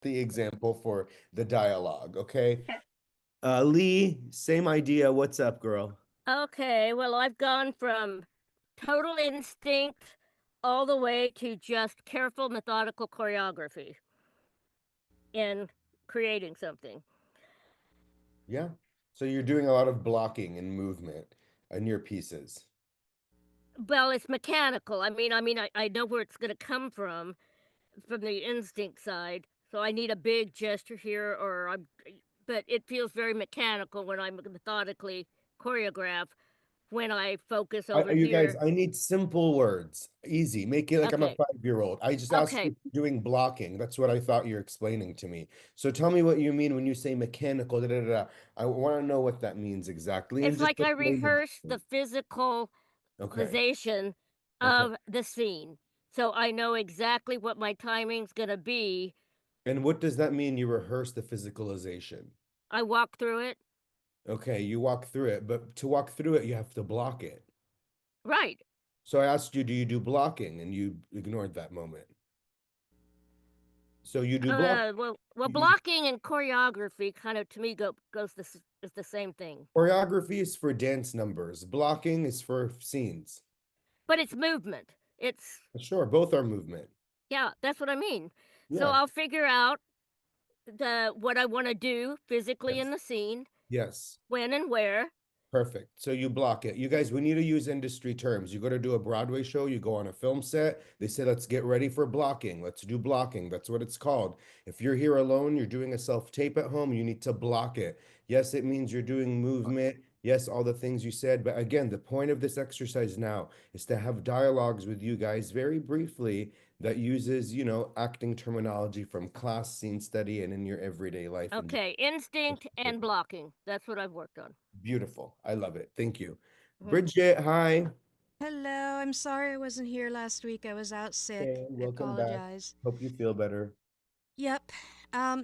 the example for the dialogue, okay? Lee, same idea. What's up, girl? Okay, well, I've gone from total instinct all the way to just careful, methodical choreography in creating something. Yeah. So you're doing a lot of blocking and movement in your pieces. Well, it's mechanical. I know where it's going to come from the instinct side. So I need a big gesture here, but it feels very mechanical when I methodically choreograph when I focus over You guys, here. I need simple words. Easy. Make it like I'm a Okay, 5-year-old. I just asked you okay. if you're doing blocking. That's what I thought you're explaining to me. So tell me what you mean when you say mechanical. Da, da, da, da. I want to know what that means exactly and It's just like the I flavor. rehearse the physicalization Okay. Okay. of the scene. So I know exactly what my timing's going to be. And what does that mean? You rehearse the physicalization. I walk through it. Okay, you walk through it, but to walk through it, you have to block it. Right. So I asked you, do you do blocking? And you ignored that moment. So you do block. You, Blocking and choreography kind of to me goes this is the same thing. choreography is for dance numbers. Blocking is for scenes. But it's movement. It's Sure, both are movement. Yeah, that's what I mean. So Yeah. I'll figure out the what I want to do physically in Yes. the scene, Yes. when and where. Perfect. So you block it. You guys, we need to use industry terms. You go to do a Broadway show, you go on a film set, they say, let's get ready for blocking. Let's do blocking. That's what it's called. If you're here alone, you're doing a self-tape at home, you need to block it. Yes, it means you're doing movement. Yes, all the things you said. But again, the point of this exercise now is to have dialogues with you guys very briefly that uses, acting terminology from class, scene study, and in your everyday life. And Okay, instinct and blocking. That's what I've worked on. beautiful. I love it. Thank you. Mhm. Bridget, hi. Hello, I'm sorry I wasn't here last week. I was out sick. Hey, I welcome back. apologize. Hope you feel better. Yep.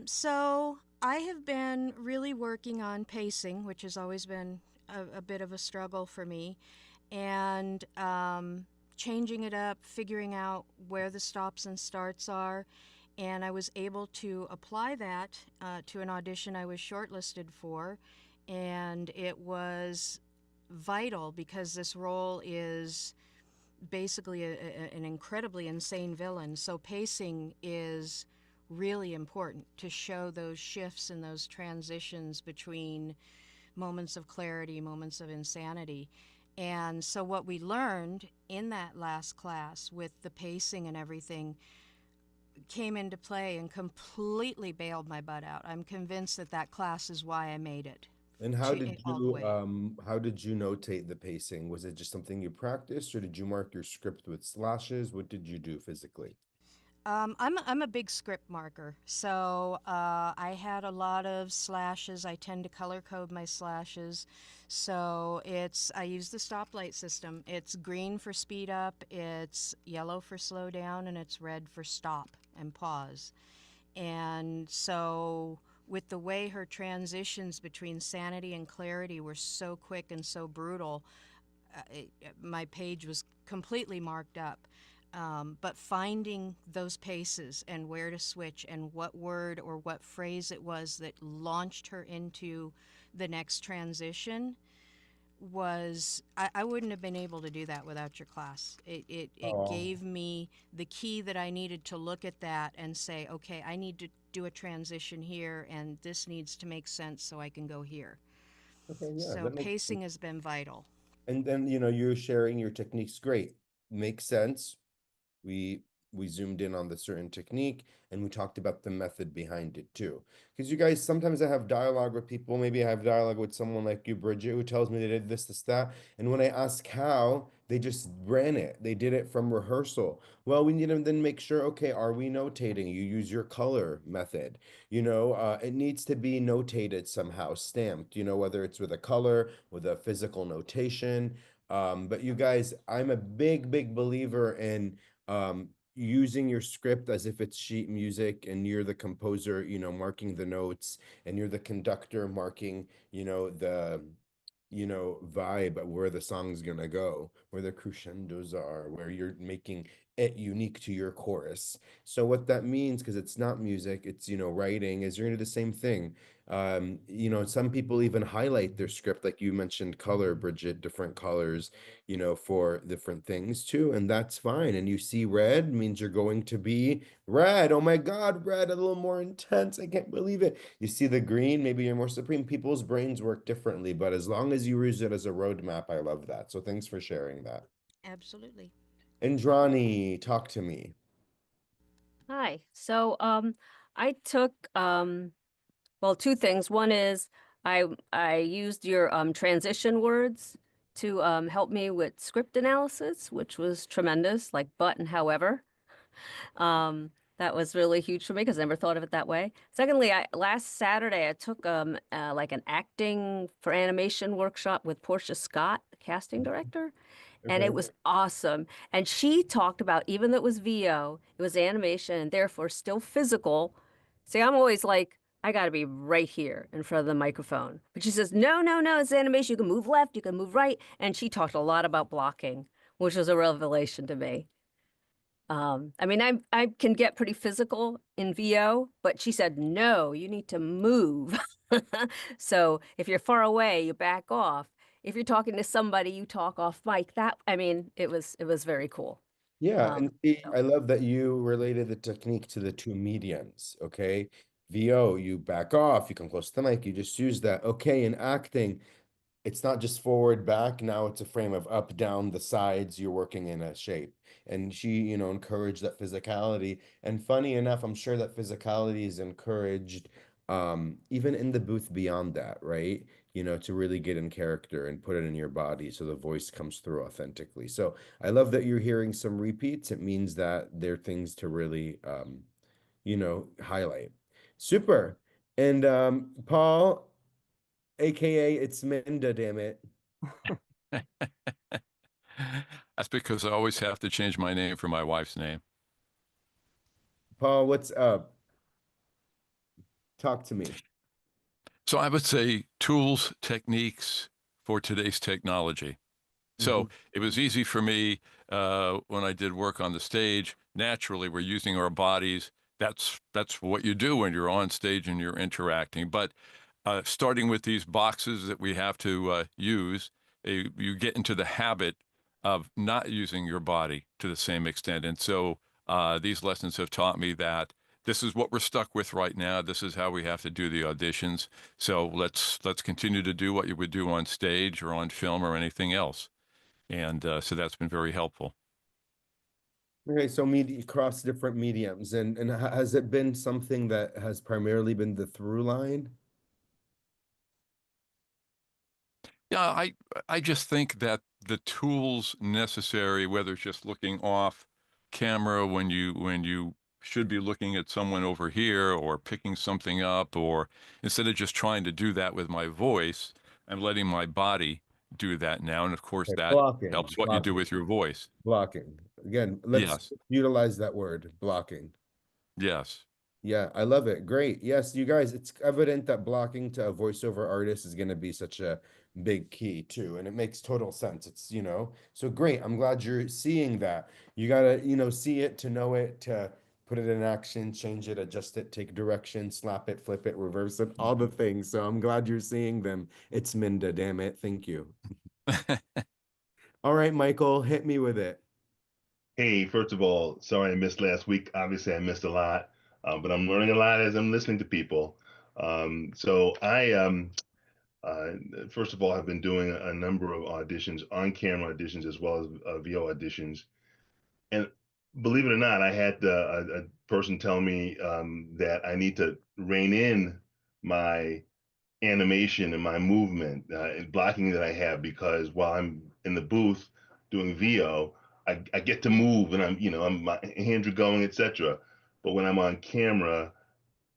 So I have been really working on pacing, which has always been a bit of a struggle for me, and changing it up, figuring out where the stops and starts are. And I was able to apply that to an audition I was shortlisted for, and it was vital because this role is basically an incredibly insane villain. So pacing is really important to show those shifts and those transitions between moments of clarity, moments of insanity. And so, what we learned in that last class with the pacing and everything came into play and completely bailed my butt out. I'm convinced that that class is why I made it And all the way. how did you notate the pacing? Was it just something you practiced or did you mark your script with slashes? What did you do physically? I'm a big script marker, so I had a lot of slashes. I tend to color code my slashes, so I use the stoplight system. It's green for speed up, it's yellow for slow down, and it's red for stop and pause. And so, with the way her transitions between sanity and clarity were so quick and so brutal, my page was completely marked up. But finding those paces and where to switch and what word or what phrase it was that launched her into the next transition I wouldn't have been able to do that without your class. It Oh, gave me the key that I needed to look at that and say, okay, I need to do a transition here and this needs to make sense so I can go here. okay, yeah, So that makes sense. pacing has been vital. And then, you're sharing your techniques. Great. Makes sense. we we zoomed in on the certain technique and we talked about the method behind it too, because you guys, sometimes I have dialogue with people, maybe I have dialogue with someone like you, Bridget, who tells me they did this that, and when I ask how, they just ran it, they did it from rehearsal. Well, we need to then make sure, okay, are we notating? You use your color method, it needs to be notated somehow, stamped, whether it's with a color, with a physical notation. But you guys, I'm a big believer in using your script as if it's sheet music and you're the composer, marking the notes, and you're the conductor marking, the vibe, where the song's gonna go, where the crescendos are, where you're making it unique to your chorus. So what that means, because it's not music, it's, writing, is you're gonna do the same thing. Some people even highlight their script, like you mentioned color, Bridget, different colors, for different things too, and that's fine. And you see red means you're going to be red. Oh my God, red, a little more intense. I can't believe it. You see the green, maybe you're more supreme. People's brains work differently, but as long as you use it as a roadmap, I love that. So thanks for sharing that. Absolutely. Indrani, talk to me. Hi. I took well, two things. One is I used your transition words to help me with script analysis, which was tremendous, like but and however. That was really huge for me because I never thought of it that way. Secondly, last Saturday I took like an acting for animation workshop with Portia Scott, the casting director, and it Okay. was awesome. And she talked about, even though it was VO, it was animation and therefore still physical. See, I'm always like, I got to be right here in front of the microphone. But she says, no, no, no, it's animation. You can move left, you can move right. And she talked a lot about blocking, which was a revelation to me. I mean, I can get pretty physical in VO, but she said, no, you need to move. So if you're far away, you back off. If you're talking to somebody, you talk off mic. I mean, it was very cool. Yeah, Um, and see, so I love that you related the technique to the two mediums, okay? VO, you back off, you come close to the mic, you just use that. Okay, in acting, it's not just forward, back. Now it's a frame of up, down, the sides. You're working in a shape. And she, encouraged that physicality. And funny enough, I'm sure that physicality is encouraged even in the booth beyond that, right? To really get in character and put it in your body so the voice comes through authentically. So I love that you're hearing some repeats. It means that they're things to really highlight. Super. And Paul, aka it's Minda, damn it. That's because I always have to change my name for my wife's name. Paul, what's up? Talk to me. So I would say tools, techniques for today's technology. Mhm. So it was easy for me when I did work on the stage. Naturally, we're using our bodies. That's what you do when you're on stage and you're interacting. But starting with these boxes that we have to use, you get into the habit of not using your body to the same extent. And so these lessons have taught me that this is what we're stuck with right now. This is how we have to do the auditions. So let's continue to do what you would do on stage or on film or anything else. And so that's been very helpful. Okay, so media across different mediums, and has it been something that has primarily been the through line? Yeah, I just think that the tools necessary, whether it's just looking off camera when you should be looking at someone over here or picking something up, or instead of just trying to do that with my voice, I'm letting my body do that now. And of course, Okay, that blocking, helps what you do blocking, with your voice. blocking. Again, let's Yes, utilize that word, blocking. yes. Yeah, I love it. Great. Yes, you guys, it's evident that blocking to a voiceover artist is going to be such a big key too. And it makes total sense. So great. I'm glad you're seeing that. You got to, see it to know it, to put it in action, change it, adjust it, take direction, slap it, flip it, reverse it, all the things. So I'm glad you're seeing them. It's Minda, damn it. Thank you. All right, Michael, hit me with it. Hey, first of all, sorry I missed last week. Obviously, I missed a lot, but I'm learning a lot as I'm listening to people. So uh, first of all, have been doing a number of auditions, on-camera auditions, as well as VO auditions. And believe it or not, I had a person tell me that I need to rein in my animation and my movement and blocking that I have, because while I'm in the booth doing VO, I get to move and my hands are going, etc. But when I'm on camera,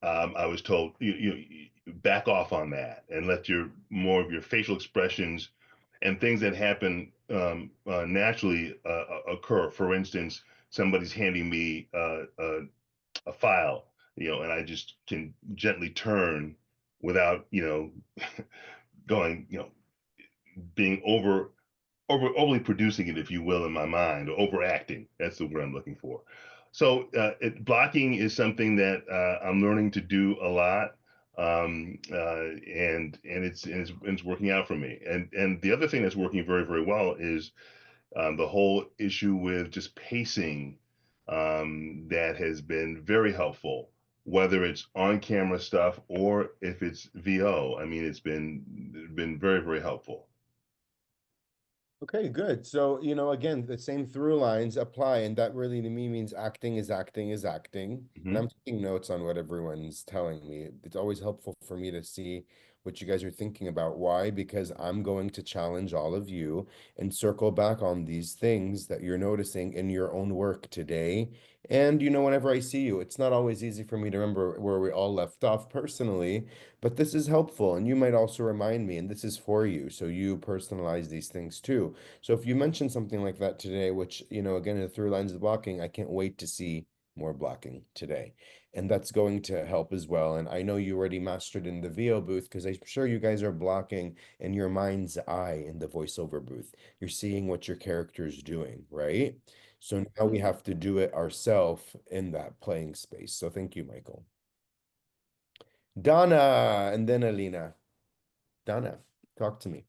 I was told you back off on that and let your more of your facial expressions and things that happen naturally occur. For instance, somebody's handing me a file, and I just can gently turn without, going, being over overly producing it, if you will, in my mind, or overacting. That's the word I'm looking for. So blocking is something that I'm learning to do a lot, and it's working out for me. And the other thing that's working very, very well is the whole issue with just pacing, that has been very helpful, whether it's on camera stuff or if it's VO. I mean, it's been very, very helpful. Okay, good. So, again, the same through lines apply, and that really to me means acting is acting is acting. And Hmm. I'm taking notes on what everyone's telling me. It's always helpful for me to see what you guys are thinking about. Why? Because I'm going to challenge all of you and circle back on these things that you're noticing in your own work today. And, whenever I see you, it's not always easy for me to remember where we all left off personally, but this is helpful. And you might also remind me, and this is for you. So you personalize these things too. So if you mention something like that today, which, again, the through lines of blocking, I can't wait to see more blocking today. And that's going to help as well. And I know you already mastered in the VO booth because I'm sure you guys are blocking in your mind's eye in the voiceover booth. You're seeing what your character is doing, right? So now we have to do it ourselves in that playing space. So thank you, Michael. Donna and then Alina. Donna, talk to me.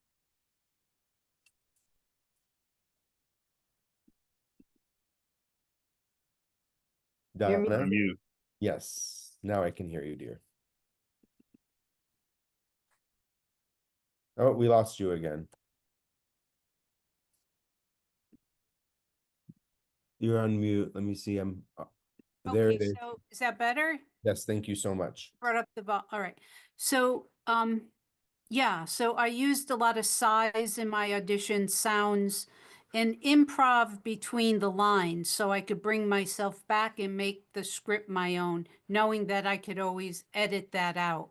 You're Donna? Mute. Yes. Now I can hear you, dear. Oh, we lost you again. You're on mute. Let me see. There it okay. is. So is that better? Yes, thank you so much. Brought up the all right. So yeah, so I used a lot of size in my audition, sounds, and improv between the lines so I could bring myself back and make the script my own, knowing that I could always edit that out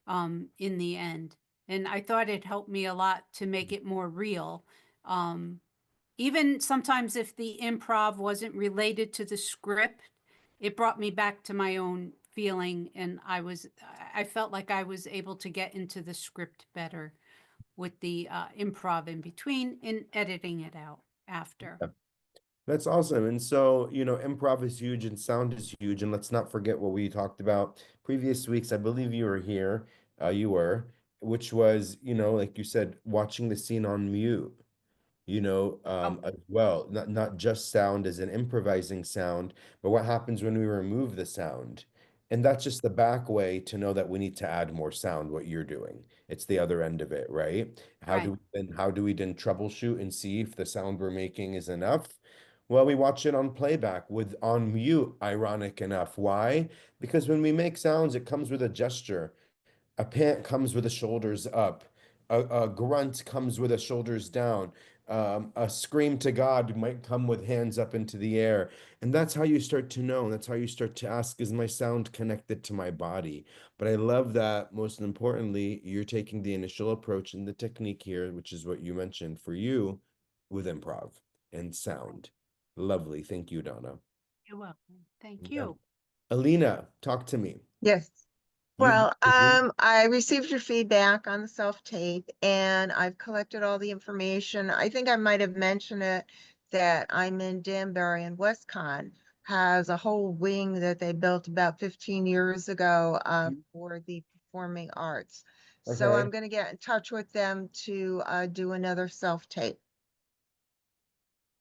in the end. And I thought it helped me a lot to make it more real. Even sometimes if the improv wasn't related to the script, it brought me back to my own feeling, and I felt like I was able to get into the script better with the improv in between and editing it out after. Yeah, that's awesome. And so, improv is huge and sound is huge. And let's not forget what we talked about previous weeks. I believe you were here. You were, which was, like you said, watching the scene on mute. As well. Not just sound as an improvising sound, but what happens when we remove the sound. And that's just the back way to know that we need to add more sound, what you're doing. It's the other end of it, right? Right. How do we then troubleshoot and see if the sound we're making is enough? Well, we watch it on playback with on mute, ironic enough. Why? Because when we make sounds, it comes with a gesture. A pant comes with the shoulders up. A grunt comes with the shoulders down. A scream to God might come with hands up into the air. And that's how you start to know. That's how you start to ask, is my sound connected to my body? But I love that, most importantly, you're taking the initial approach and the technique here, which is what you mentioned for you with improv and sound. Lovely. Thank you, Donna. You're welcome. Thank Yeah. you. Alina, talk to me. Yes. You've Well, I received your feedback on the self-tape and I've collected all the information. I think I might have mentioned it that I'm in Danbury and WestCon has a whole wing that they built about 15 years ago for the performing arts. So okay. I'm going to get in touch with them to do another self-tape.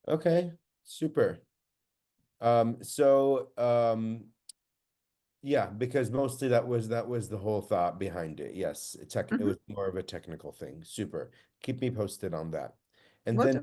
Okay, super. Yeah, because mostly that was the whole thought behind it. Yes, it Mhm. was more of a technical thing. Super. Keep me posted on that. And Will then do.